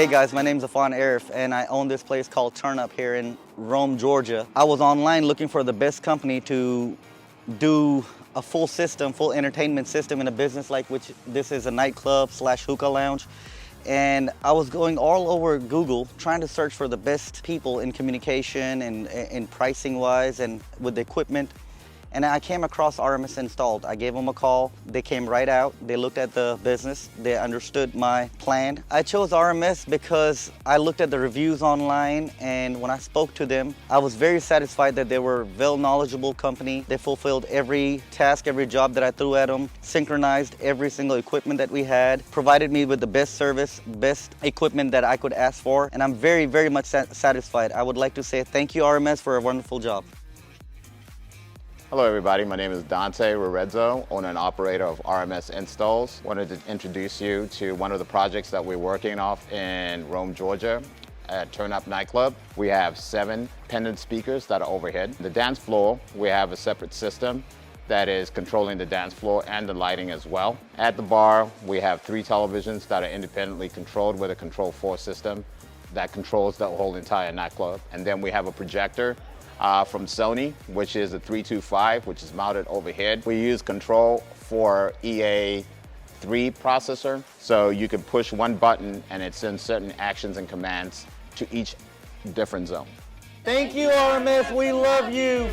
Hey guys, my name's Afan Arif and I own this place called Turn Up here in Rome, Georgia. I was online looking for the best company to do a full system, full entertainment system in a business like which this is a nightclub slash hookah lounge. And I was going all over Google trying to search for the best people in communication and pricing wise and with the equipment. And I came across RMS Installed. I gave them a call. They came right out. They looked at the business. They understood my plan. I chose RMS because I looked at the reviews online, and when I spoke to them, I was very satisfied that they were a well knowledgeable company. They fulfilled every task, every job that I threw at them, synchronized every single equipment that we had, provided me with the best service, best equipment that I could ask for, and I'm very, very much satisfied. I would like to say thank you, RMS, for a wonderful job. Hello everybody, my name is Dante Rorezzo, owner and operator of RMS Installs. Wanted to introduce you to one of the projects that we're working off in Rome, Georgia at Turn Up nightclub. We have 7 Pendant speakers that are overhead. The dance floor, we have a separate system that is controlling the dance floor and the lighting as well. At the bar, we have 3 televisions that are independently controlled with a Control 4 system that controls the whole entire nightclub. And then we have a projector from SONY, which is a 325, which is mounted overhead. We use Control 4 EA3 processor, so you can push one button and it sends certain actions and commands to each different zone. Thank you, RMS. We love you.